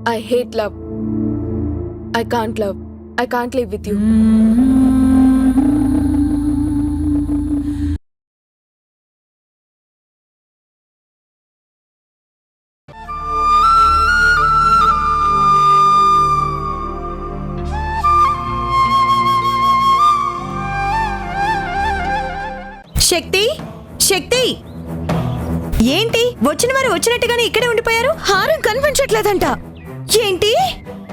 I hate love. I can't love. I can't live with you. శక్తి శక్తి ఏంటి వచ్చిన వారు వచ్చినట్టుగానే ఇక్కడే ఉండిపోయారు? హారం కనిపించట్లేదంట. ఏంటి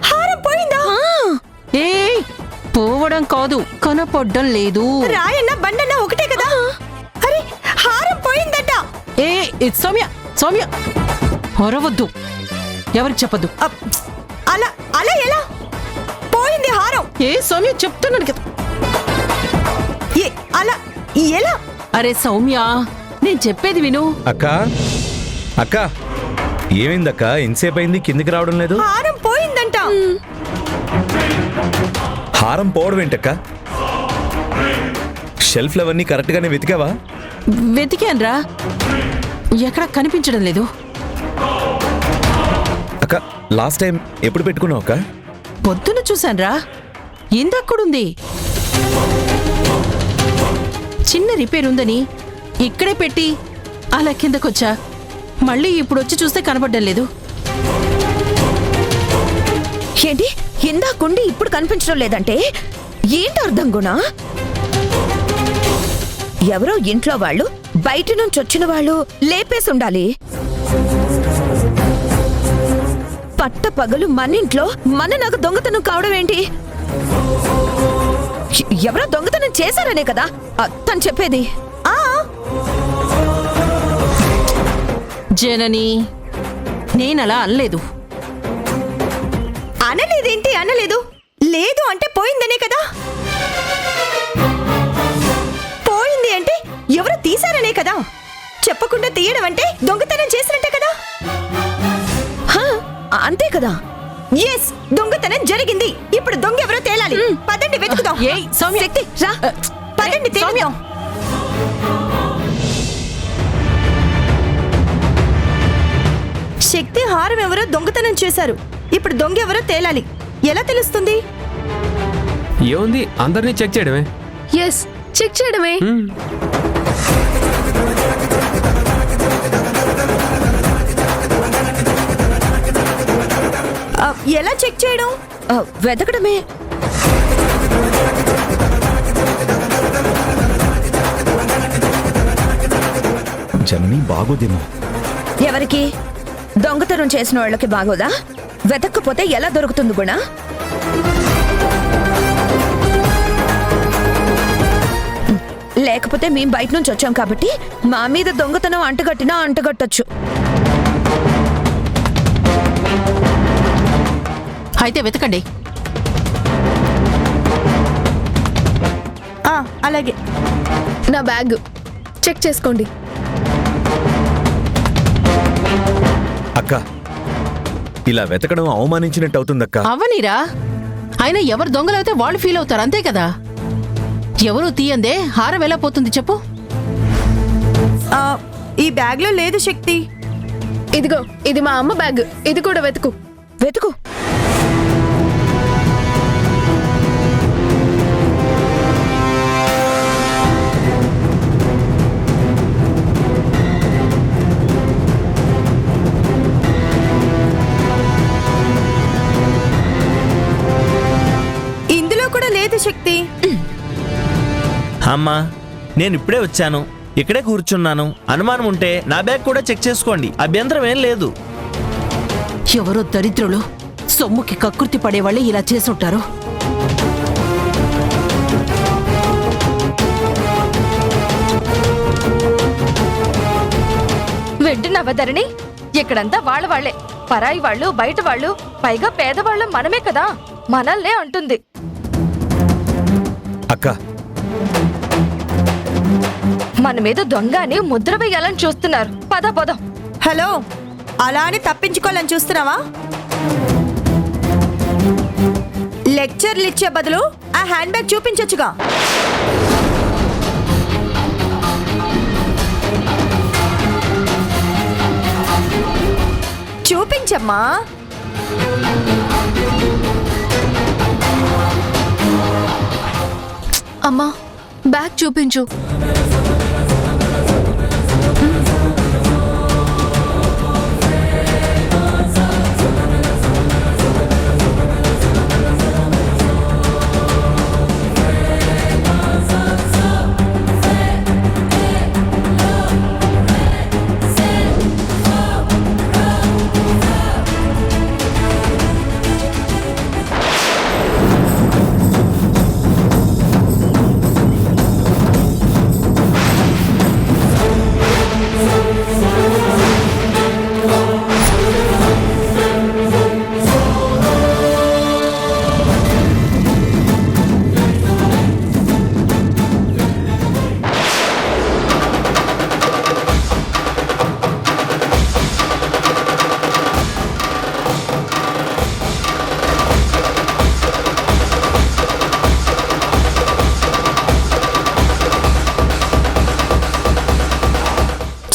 హారం పోయిందా? ఏ పోవడం కాదు, కనపడ్డం లేదు. రాయన్న బండన్న ఒకటే కదా. అరే హారం పోయిందట. ఏ సౌమ్య సౌమ్య అరవద్దు, ఎవరికి చెప్పద్దు. అలా అలా ఎలా పోయింది హారం? ఏ సౌమ్య చెప్తున్నాను కదా. అలా ఎలా? అరే సౌమ్య నేను చెప్పేది విను. అక్క అక్క ఏమైందక్క? ఎంతసేపు అయింది కిందికి రావడం లేదు? హారం పోయిందంట. హారం పోవడం ఏంటక్క? షెల్ఫ్లు అవన్నీ కరెక్ట్ గానే వెతికావా? వెతికాన్రా, ఎక్కడ కనిపించడం లేదు. అక్క లాస్ట్ టైం ఎప్పుడు పెట్టుకున్నావు అక్క? పొద్దున చూశాన్రా, ఇందక్కడుంది. చిన్న రిపేర్ ఉందని ఇక్కడే పెట్టి అలా కిందకొచ్చా. మళ్ళీ ఇప్పుడు వచ్చి చూస్తే కనపడ్డం లేదు. ఏంటి ఇందాకుండి ఇప్పుడు కనిపించడం లేదంటే ఏంటి అర్థం గుణా? ఎవరో ఇంట్లో వాళ్ళు బయట నుంచి వచ్చిన వాళ్ళు లేపేసి ఉండాలి. పట్ట పగలు మన ఇంట్లో మన నాకు దొంగతనం కావడం ఏంటి? ఎవరో దొంగతనం చేశారనే కదా తను చెప్పేది. జనని నేనలా అనలేదు. అనలేదేంటి? అనలేదు లేదు అంటే పోయిందనే కదా. పోయింది అంటే ఎవరు తీశారనే కదా. చెప్పకుండా తీయడం అంటే దొంగతనం చేసినట్టే కదా. అంతే కదా. ఎస్, దొంగతనం జరిగింది. ఇప్పుడు దొంగ ఎవరో తేలాలి. పదండి వెతుకుదాం. శక్తి రా, పదండి తేలుదాం. శక్తి హారం ఎవరో దొంగతనం చేశారు. ఇప్పుడు దొంగ ఎవరో తేలాలి. ఎలా తెలుస్తుంది? ఏముంది, అందరినీ చెక్ చేయడమే. ఎస్, చెక్ చేయడమే. ఎలా చెక్ చేయడం? వెతకడమే. జనని బాగోదేమో. ఎవరికి? దొంగతనం చేసిన వాళ్ళకి బాగోదా? వెతక్కపోతే ఎలా దొరుకుతుంది గుణ? లేకపోతే మేం బయట నుంచి వచ్చాం కాబట్టి మా మీద దొంగతనం అంటగట్టినా అంటగట్టొచ్చు. అయితే వెతకండి. అలాగే. నా బ్యాగ్ చెక్ చేసుకోండి. అక్క ఇలా వెతకడం అవమానించినట్టు అవుతుందక్క. అవనీరా, అయినా ఎవరు దొంగలైతే వాళ్ళు ఫీల్ అవుతారు, అంతే కదా. ఎవరు తీయందే హారం ఎలా పోతుంది చెప్పు? ఈ బ్యాగ్ లో లేదు శక్తి. ఇదిగో, ఇది మా అమ్మ బ్యాగ్. ఇది కూడా వెతుకు. వెతుకు. ఇందులో కూడా లేదు శక్తి. అమ్మా, నేను ఇప్పుడే వచ్చాను, ఇక్కడే కూర్చున్నాను. అనుమానం ఉంటే నా బ్యాగ్ కూడా చెక్ చేసుకోండి, అభ్యంతరం ఏం లేదు. ఎవరో దరిద్రులు సొమ్ముకి కక్కుర్తి పడేవాళ్ళే ఇలా చేసుంటారు. వింటున్నావా ధరణి? ఇక్కడంతా వాళ్లే, పరాయి వాళ్ళు, బయట వాళ్ళు, పైగా పేదవాళ్ళం మనమే కదా. మనల్నే అంటుంది. అక్క మన మీద దొంగ అని ముద్ర వేయాలని చూస్తున్నారు. పద పద. హలో, అలా అని తప్పించుకోవాలని చూస్తున్నావా? లెక్చర్లు ఇచ్చే బదులు ఆ హ్యాండ్ బ్యాగ్ చూపించొచ్చుగా. చూపించమ్మా. అమ్మా బ్యాగ్ చూపించు.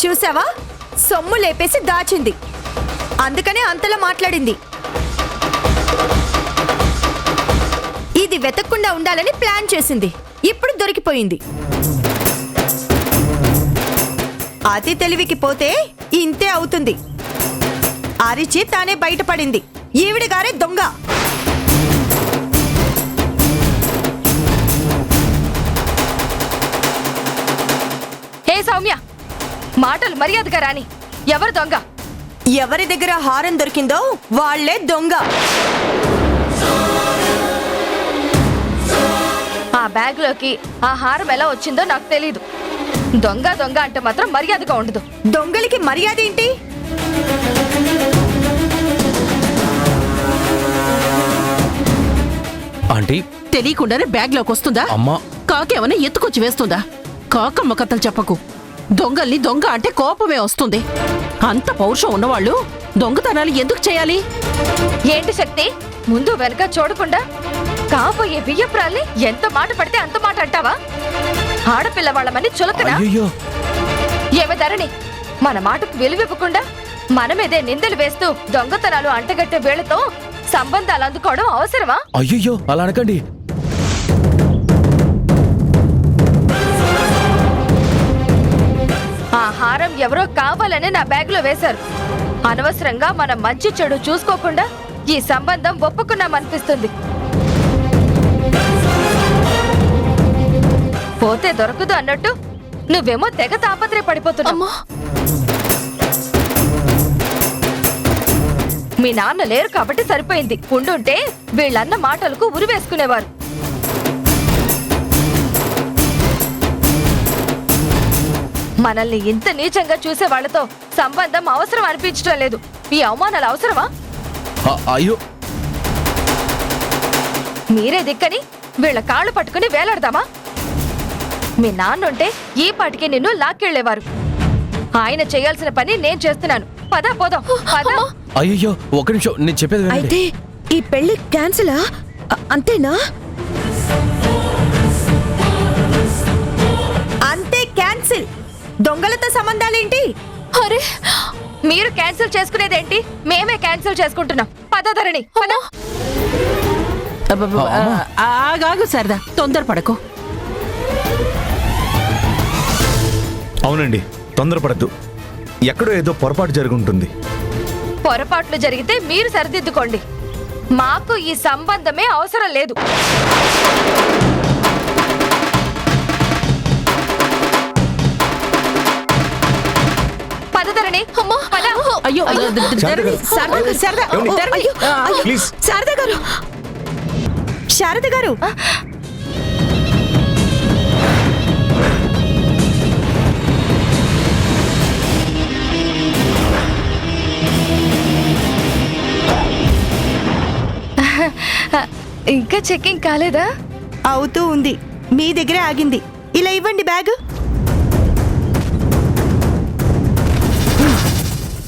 చూసావా, సొమ్ము లేపేసి దాచింది, అందుకనే అంతలా మాట్లాడింది. ఇది వెతక్కుండా ఉండాలని ప్లాన్ చేసింది, ఇప్పుడు దొరికిపోయింది. అతి తెలివికి పోతే ఇంతే అవుతుంది. అరిచి తానే బయటపడింది. ఈవిడిగారే దొంగ. హే సౌమ్య, మాటలు మర్యాదగా రాని. ఎవరు దొంగ? ఎవరి దగ్గర హారం దొరికిందో వాళ్లే దొంగ. ఆ బ్యాగ్ లోకి ఆ హారం ఎలా వచ్చిందో నాకు తెలీదు. దొంగ దొంగ అంటే మాత్రం మర్యాదగా ఉండదు. దొంగలకి మర్యాద ఏంటి? ఆంటీ తెలియకుండానే బ్యాగ్ లోకి వస్తుందా? అమ్మా కాకేమైనా ఎత్తుకొచ్చి వేస్తుందా? కాకమ్మ కథలు చెప్పకు. దొంగల్ని దొంగ అంటే కోపమే వస్తుంది. అంత పౌరుషం ఉన్నవాళ్ళు దొంగతనాలు ఎందుకు చేయాలి? ఏంటి శక్తి, ముందు వెనక చూడకుండా కాబోయే బియ్యపురాల్ని ఎంత మాట పడితే అంత మాట అంటావా? ఆడపిల్ల వాళ్ళమని చులకనా? అయ్యో ఏమి ధరణి, మన మాటకు విలువివ్వకుండా మన మీదే నిందలు వేస్తూ దొంగతనాలు అంటగట్టే వేళతో సంబంధాలు అందుకోవడం అవసరమా? అయ్యో అలా అనకండి. ఆ హారం ఎవరో కావాలని నా బ్యాగ్ లో వేశారు. అనవసరంగా మనం మంచి చెడు చూసుకోకుండా ఈ సంబంధం ఒప్పుకున్నామనిపిస్తుంది. పోతే దొరకదు అన్నట్టు నువ్వేమో తెగ తాపత్రయపడిపోతున్నావు. మీ నాన్న లేరు కాబట్టి సరిపోయింది. ఉండుంటే వీళ్ళన్న మాటలకు ఉరివేసుకునేవారు. మనల్ని ఇంత నీచంగా చూసే వాళ్లతో సంబంధం అవసరం అనిపించడం లేదు. ఈ అవమానాలు అవసరమా? అయ్యో మీరే దిక్కని వీళ్ళ కాళ్ళు పట్టుకుని వేలాడదామా? మీ నాన్నుంటే ఈ పాటికి నిన్ను లాక్కెళ్లేవారు. ఆయన చేయాల్సిన పని నేను చేస్తున్నాను. పద పోదాం, పద. అయ్యో ఒక నిమిషం, నేను చెప్పేది వినండి. అయితే ఈ పెళ్లి క్యాన్సిలా? అంతేనా? అంతే, క్యాన్సిల్. దొంగలతో సంబంధాలేంటి? అరే, మీరు క్యాన్సిల్ చేసుకునేదేంటి? మేమే క్యాన్సిల్ చేసుకుంటున్నాం. పద ధరణి, పద. ఆగాగు శారదా, తొందరపడకు. అవునండి, తొందరపడద్దు. ఎక్కడో ఏదో పొరపాటు జరుగుంటుంది. పొరపాట్లు జరిగితే మీరు సరిదిద్దుకోండి. మాకు ఈ సంబంధమే అవసరం లేదు. పదధరణి, పద. అయ్యో ప్లీజ్. శారద గారు, శారద గారు, ఇంకా చెకింగ్ కాలేదా? అవుతూ ఉంది. మీ దగ్గరే ఆగింది. ఇలా ఇవ్వండి బ్యాగ్.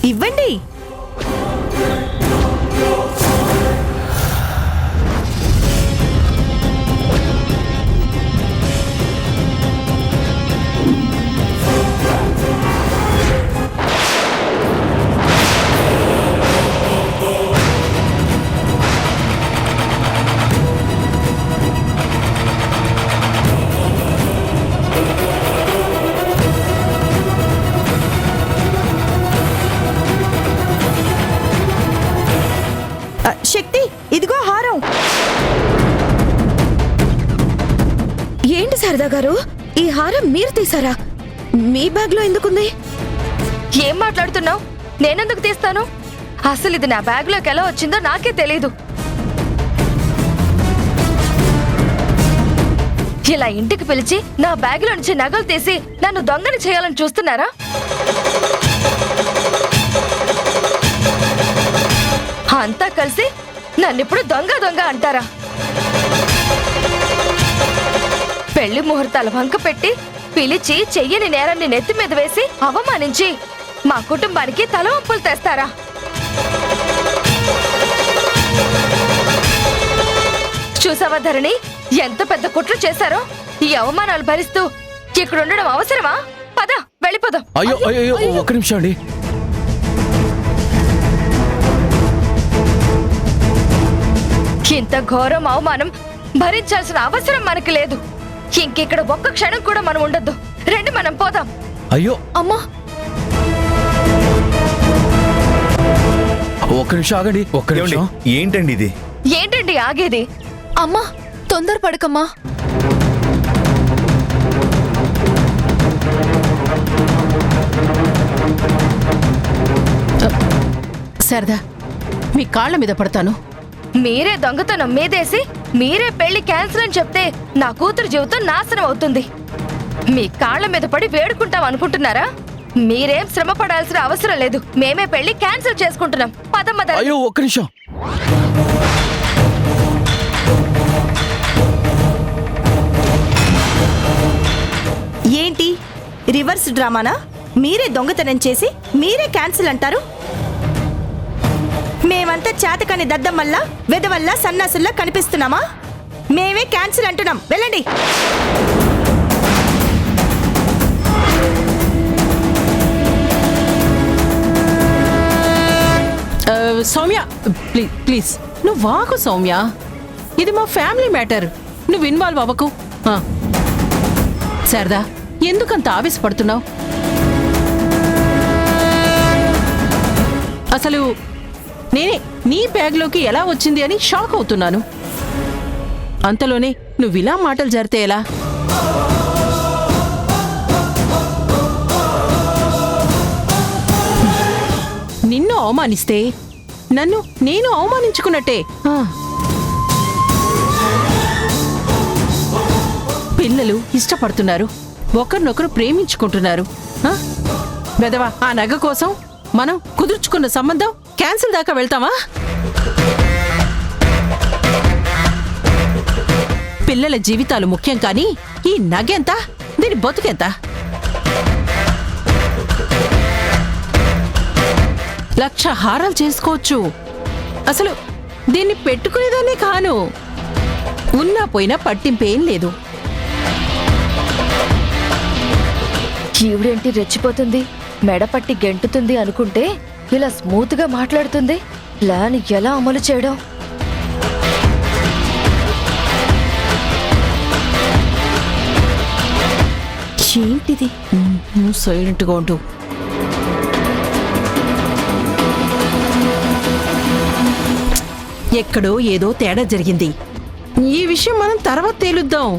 ఇవ్వండి. శక్తి, ఇదిగో హారం. ఏంటి శారదా గారు, ఈ హారం మీరు తీసారా? మీ బ్యాగ్ లో ఎందుకుంది? ఏం మాట్లాడుతున్నావు? నేనెందుకు తీస్తాను? అసలు ఇది నా బ్యాగ్ లోకి ఎలా వచ్చిందో నాకే తెలీదు. ఇలా ఇంటికి పిలిచి నా బ్యాగ్ లో నుంచి నగలు తీసి నన్ను దొంగని చేయాలని చూస్తున్నారా? అంతా కలిసి నన్నిప్పుడు దొంగ దొంగ అంటారా? పెళ్లి ముహూర్తాలు వంక పెట్టి పిలిచి చెయ్యని నేరాన్ని నెత్తి మీద వేసి అవమానించి మా కుటుంబానికి తలవంపులు తెస్తారా? చూసావా ధరణి, ఎంత పెద్ద కుట్ర చేశారో? ఈ అవమానాలు భరిస్తూ ఇక్కడ ఉండడం అవసరమా? పద, వెళ్ళిపోదాం. అయ్యో అయ్యో ఒక్క నిమిషం అండి. ఇంత ఘోరం అవమానం భరించాల్సిన అవసరం మనకి లేదు. ఇంకిక్కడ ఒక్క క్షణం కూడా మనం ఉండొద్దు. రండి, మనం పోదాం. అయ్యో అమ్మా, ఒక్క నిమిషం ఆగండి. ఒక్క ఏమండి, నిమిషం. ఏంటండి ఇది? ఏంటండి ఆగేది? అమ్మా, తొందరపడకమ్మా. శారదా, మీ కాళ్ళ మీద పడతాను. మీరే దొంగతనం మీదేసి మీరే పెళ్లి క్యాన్సిల్ అని చెప్తే నా కూతురు జీవితం నాశనం అవుతుంది. మీ కాళ్ళ మీద పడి వేడుకుంటాం అనుకుంటున్నారా? మీరేం శ్రమ పడాల్సిన అవసరం లేదు. మేమే పెళ్లి క్యాన్సిల్ చేసుకుంటున్నాం. పదమ్మ ధరణి. అయ్యో ఒక్క నిమిషం. ఏంటి రివర్స్ డ్రామానా? మీరే దొంగతనం చేసి మీరే క్యాన్సిల్ అంటారు? మేమంతా చేతకాని దద్దమ్మల్లా, వెదవల్లా, సన్నాసుల్లా కనిపిస్తున్నామా? మేమే క్యాన్సిల్ అంటున్నాం. వెళ్ళండి. సౌమ్య, ప్లీజ్ నువ్వు వాకు సౌమ్య. ఇది మా ఫ్యామిలీ మ్యాటర్. నువ్వు ఇన్వాల్వ్ అవ్వకు. శారదా, ఎందుకంత ఆవేశపడుతున్నావు? అసలు నేనే నీ బ్యాగ్లోకి ఎలా వచ్చింది అని షాక్ అవుతున్నాను. అంతలోనే నువ్విలా మాటలు జరితే ఎలా? నిన్ను అవమానిస్తే నన్ను నేను అవమానించుకున్నట్టే. పిల్లలు ఇష్టపడుతున్నారు, ఒకరినొకరు ప్రేమించుకుంటున్నారు. బెదవా, ఆ నగ కోసం మనం కుదుర్చుకున్న సంబంధం క్యాన్సిల్ దాకా వెళ్తామా? పిల్లల జీవితాలు ముఖ్యం కానీ ఈ నగెంత, దీని బతుకెంత? లక్ష హారాలు చేసుకోవచ్చు. అసలు దీన్ని పెట్టుకునేదాన్నే కాను. ఉన్నా పోయినా పట్టింపేం లేదు. ఈవిడేంటి రెచ్చిపోతుంది, మెడపట్టి గెంటుతుంది అనుకుంటే ఇలా స్మూత్ గా మాట్లాడుతుంది. ప్లాన్ ఎలా అమలు చేయడం? ఏంటిది? నువ్వు సైలెంట్గా ఉంటూ. ఎక్కడో ఏదో తేడా జరిగింది. ఈ విషయం మనం తర్వాత తేలుద్దాం.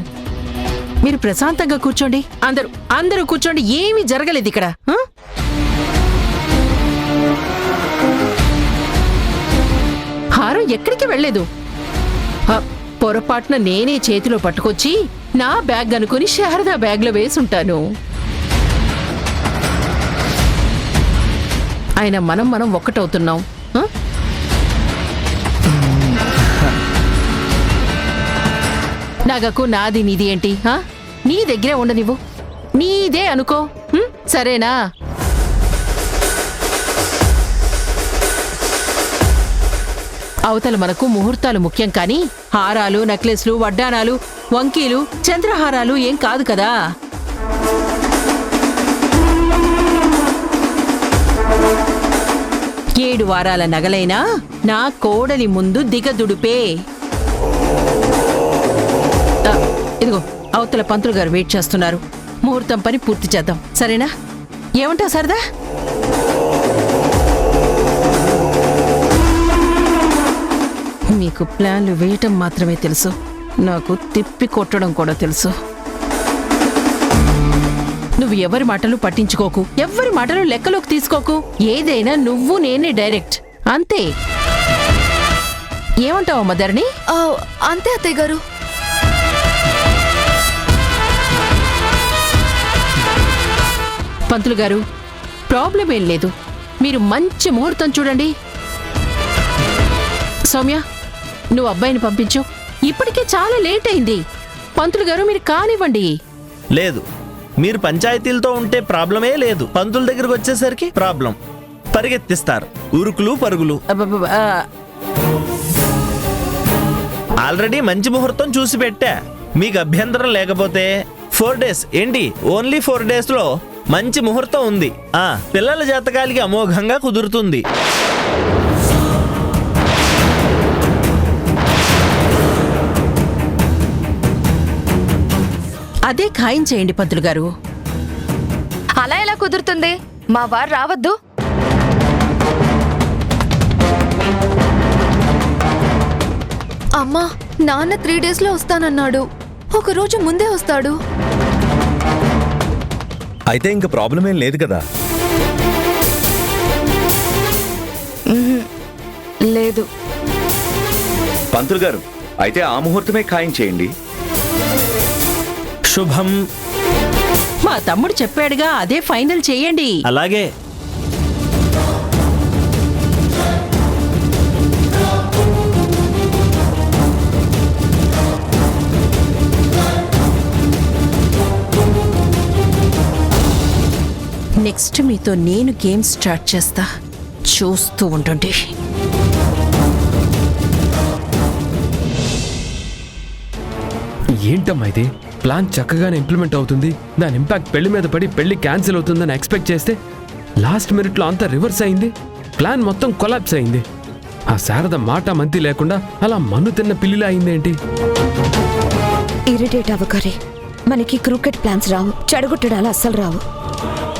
మీరు ప్రశాంతంగా కూర్చోండి. అందరూ కూర్చోండి. ఏమీ జరగలేదు ఇక్కడ. హారం ఎక్కడికి వెళ్ళలేదు. పొరపాటున నేనే చేతిలో పట్టుకొచ్చి నా బ్యాగ్ అనుకుని శారదా బ్యాగ్లో వేసుంటాను. ఆయన మనం ఒక్కటవుతున్నాం. నగకు నాది నీది ఏంటి? నీ దగ్గరే ఉండనివ్వు. నీదే అనుకో. సరేనా? అవతల మనకు ముహూర్తాలు ముఖ్యం కానీ హారాలు, నెక్లెస్లు, వడ్డానాలు, వంకీలు, చంద్రహారాలు ఏం కాదు కదా. ఏడు వారాల నగలైనా నా కోడలి ముందు దిగదుడుపే. ఇదిగో అవతల పంతులు గారు వెయిట్ చేస్తున్నారు. ముహూర్తం పని పూర్తి చేద్దాం. సరేనా? ఏమంటావు సరదా? మీకు ప్లాన్లు వేయటం మాత్రమే తెలుసు, నాకు తిప్పి కొట్టడం కూడా తెలుసు. నువ్వు ఎవరి మాటలు పట్టించుకోకు, ఎవరి మాటలు లెక్కలోకి తీసుకోకు. ఏదైనా నువ్వు నేనే డైరెక్ట్, అంతే. ఏమంటావు మదర్ని? అంతే అత్తయ్య గారు. పంతులు గారు, ప్రాబ్లం ఏం లేదు. మీరు మంచి ముహూర్తం చూడండి. సౌమ్య, నువ్వు అబ్బాయిని పంపించు. ఇప్పటికే చాలా లేట్ అయింది. పంతులు గారు, మీరు కానివ్వండి. లేదు, మీరు పంచాయతీలతో ఉంటే ప్రాబ్లమే లేదు. పంతుల దగ్గరకు వచ్చేసరికి ప్రాబ్లం. పరిగెత్తిస్తారు, ఉరుకులు పరుగులు. అబ్బబ్బబ్బ, ఆల్రెడీ మంచి ముహూర్తం చూసి పెట్టా. మీకు అభ్యంతరం లేకపోతే 4 days ఏంటి, ఓన్లీ 4 days లో మంచి ముహూర్తం ఉంది. పిల్లల జాతకాలకి అమోఘంగా కుదురుతుంది. అదే ఖాయం చేయండి పంతులు గారు. అలా ఎలా కుదురుతుంది? మా వారు రావద్దు? అమ్మా, నాన్న 3 days లో వస్తానన్నాడు. ఒక రోజు ముందే వస్తాడు. అయితే ఇంక ప్రాబ్లం ఏం లేదు కదా? లేదు. పంతులు గారు, అయితే ఆ ముహూర్తమే ఖాయం చేయండి. శుభం. మా తమ్ముడు చెప్పాడుగా, అదే ఫైనల్ చేయండి. అలాగే. నెక్స్ట్ మీతో నేను గేమ్ స్టార్ట్ చేస్తా, చూస్తూ ఉండండి. ఏంటమ్మా ఇది? ప్లాన్ చక్కగానే ఇంప్లిమెంట్ అవుతుంది, దాని ఇంపాక్ట్ పెళ్లి మీద పడి పెళ్లి క్యాన్సిల్ అవుతుందని ఎక్స్పెక్ట్ చేస్తే లాస్ట్ మినిట్లో అంతా రివర్స్ అయింది. ప్లాన్ మొత్తం కొలాప్స్ అయింది. ఆ శారద మాట మంతి లేకుండా అలా మన్ను తిన్న పిల్లిలా అయిందేంటి? ఇరిటేట్ అవ్వకరే. మనకి క్రికెట్ ప్లాన్స్ రావు, చెడగొట్టడాలు అస్సలు రావు.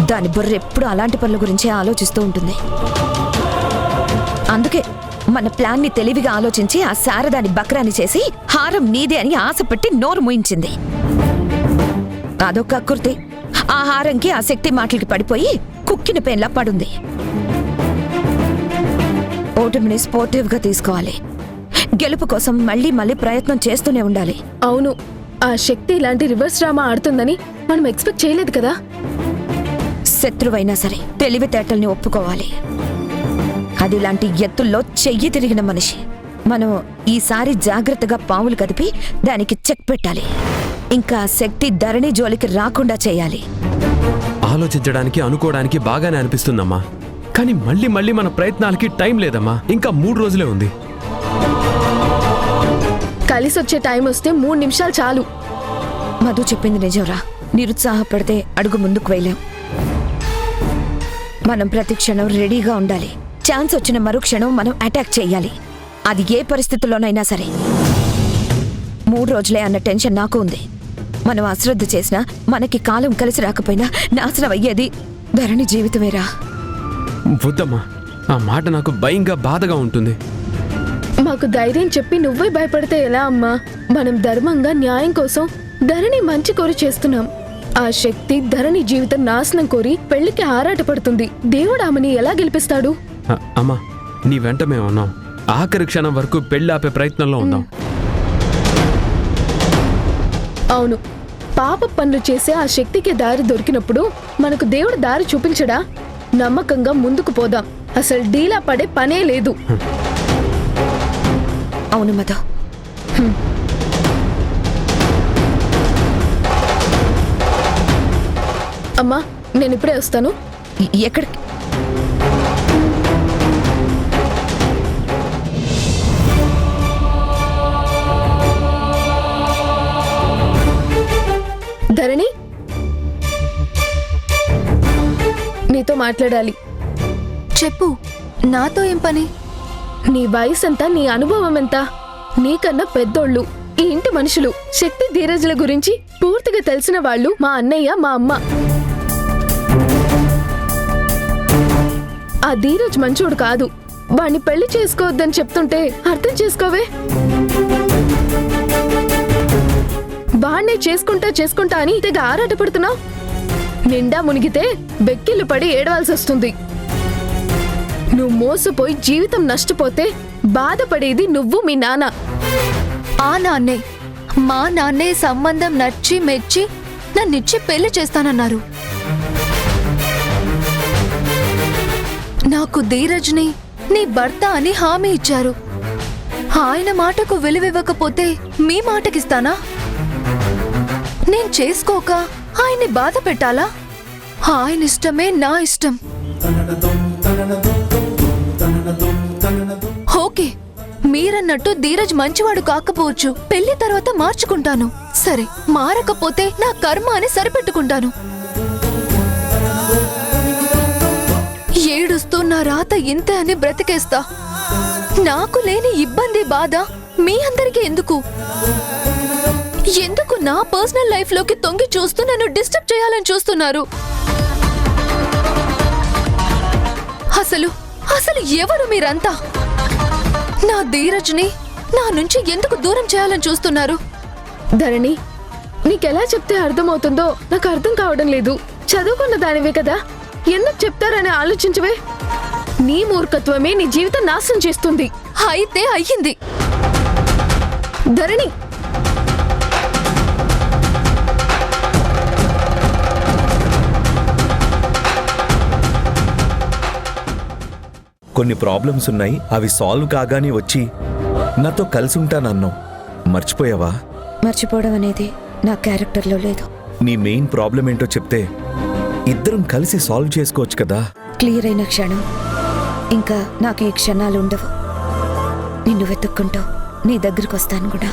దాని బుర్ర ఎప్పుడు అలాంటి పనుల గురించే ఆలోచిస్తూ ఉంటుంది. అందుకే మన ప్లాన్ ని తెలివిగా ఆలోచించి ఆ శారదాని బక్రాని చేసి హారం నీదే అని ఆశపెట్టి నోరు మూయించింది. అదొక కుర్తి. ఆ హారంకి ఆ శక్తి మాటలకి పడిపోయి కుక్కిన పెన్లా పడుంది. ఓటమిని స్పోర్టివ్ గా తీసుకోవాలి. గెలుపు కోసం మళ్ళీ మళ్ళీ ప్రయత్నం చేస్తూనే ఉండాలి. అవును, ఆ శక్తి ఇలాంటి రివర్స్ డ్రామా ఆడుతుందని మనం ఎక్స్పెక్ట్ చేయలేదు కదా. శత్రువైనా సరే తెలివితేటల్ని ఒప్పుకోవాలి. అది ఇలాంటి ఎత్తుల్లో చెయ్యి తిరిగిన మనిషి. మనం ఈసారి జాగ్రత్తగా పావులు కదిపి దానికి చెక్ పెట్టాలి. ఇంకా శక్తి ధరణి జోలికి రాకుండా చేయాలి. ఆలోచించడానికి అనుకోవడానికి బాగానే అనిపిస్తుందమ్మా, కానీ మళ్ళీ మళ్ళీ మన ప్రయత్నాలకి టైం లేదమ్మా. ఇంకా 3 రోజులే ఉంది. కలిసి వచ్చే టైం వస్తే 3 నిమిషాలు చాలు. మధు చెప్పింది నిజంరా. నిరుత్సాహపడితే అడుగు ముందుకు వేయలేం. మనం ప్రతి క్షణం రెడీగా ఉండాలి. ఛాన్స్ వచ్చిన మరుక్షణం మనం అటాక్ చేయాలి. అది ఏ పరిస్థితుల్లోనైనా సరే. 3 రోజులే అన్న టెన్షన్ నాకు ఉంది. మనం అశ్రద్ధ చేసినా మనకి కాలం కలిసి రాకపోయినా నాశనం అయ్యేది ధరణి జీవితమేరా. వద్దమ్మా, ఆ మాట నాకు భయంగా బాధగా ఉంటుంది. మాకు ధైర్యం చెప్పి నువ్వే భయపడితే ఎలా అమ్మా? మనం ధర్మంగా న్యాయం కోసం ధరణి మంచి కోరి చేస్తున్నాం. ఆ శక్తి ధరణి జీవితం నాశనం కోరి పెళ్లికి ఆరాటపడుతుంది. దేవుడు ఆమెని ఎలా గెలిపిస్తాడు? అమ్మా, నీ వెంట మేము ఉన్నాం. ఆఖరి క్షణం వరకు పెళ్లి ఆపే ప్రయత్నంలో ఉందాం. అవును, పాప పనులు చేసే ఆ శక్తికి దారి దొరికినప్పుడు మనకు దేవుడు దారి చూపించడా? నమ్మకంగా ముందుకు పోదాం. అసలు డీలా పడే పనే లేదు. అవును మధు. అమ్మా, నేను ఇప్పుడే వస్తాను. ఎక్కడికి? ధరణి, నీతో మాట్లాడాలి. చెప్పు. నాతో ఏం పని? నీ వయసు ఎంత, నీ అనుభవం ఎంత? నీకన్నా పెద్దోళ్ళు, ఈ ఇంటి మనుషులు, శక్తి ధీరజుల గురించి పూర్తిగా తెలిసిన వాళ్ళు మా అన్నయ్య, మా అమ్మ. ఆ ధీరజ్ మంచోడు కాదు. వాణ్ణి పెళ్లి చేసుకోవద్దని చెప్తుంటే అర్థం చేసుకోవే. వాణ్ణే చేసుకుంటా అని తెగ ఆరాటపడుతున్నావు. నిండా మునిగితే బెక్కిళ్ళు పడి ఏడవాల్సి వస్తుంది. నువ్వు మోసపోయి జీవితం నష్టపోతే బాధపడేది నువ్వు మీ నాన్న. ఆ నాన్నే, మా నాన్నే సంబంధం నచ్చి మెచ్చి నన్నిచ్చి పెళ్లి చేస్తానన్నారు. నాకు ధీరజ్ని నీ భర్త అని హామీ ఇచ్చారు. ఆయన మాటకు విలువివ్వకపోతే మీ మాటకిస్తానా? నేను చేసుకోక ఆయన్ని బాధ పెట్టాలా? ఆయన ఇష్టమే నా ఇష్టం. ఓకే, మీరన్నట్టు ధీరజ్ మంచివాడు కాకపోవచ్చు. పెళ్లి తర్వాత మార్చుకుంటాను. సరే, మారకపోతే నా కర్మ అని సరిపెట్టుకుంటాను. ఏడుస్తూ నా రాత ఇంతే అని బ్రతికేస్తా. నాకు లేని ఇబ్బంది బాధ మీ అందరికీ ఎందుకు? ఎందుకు నా పర్సనల్ లైఫ్ లోకి తొంగి చూస్తూ నన్ను డిస్టర్బ్ చేయాలని చూస్తున్నారు? అసలు ఎవరు మీరంతా? నా ధీరజ్ని నా నుంచి ఎందుకు దూరం చేయాలని చూస్తున్నారు? ధరణి, నీకెలా చెప్తే అర్థమవుతుందో నాకు అర్థం కావడం లేదు. చదువుకున్న దానివే కదా, ఎందుకు చెప్తారని ఆలోచించవే. నీ మూర్ఖత్వమే నీ జీవితం నాశనం చేస్తుంది. అయితే అయ్యింది. ధరణి, కొన్ని ప్రాబ్లమ్స్ ఉన్నాయి, అవి సాల్వ్ కాగానే వచ్చి నాతో కలిసి ఉంటానన్నావు. మర్చిపోయావా? మర్చిపోవడం అనేది నా క్యారెక్టర్లో లేదు. నీ మెయిన్ ప్రాబ్లం ఏంటో చెప్తే ఇద్దరం కలిసి సాల్వ్ చేసుకోవచ్చు కదా. క్లియర్ అయిన క్షణం ఇంకా నాకు ఈ క్షణాలు ఉండవు. నిన్ను వెతుక్కుంటూ నీ దగ్గరికి వస్తాను కూడా.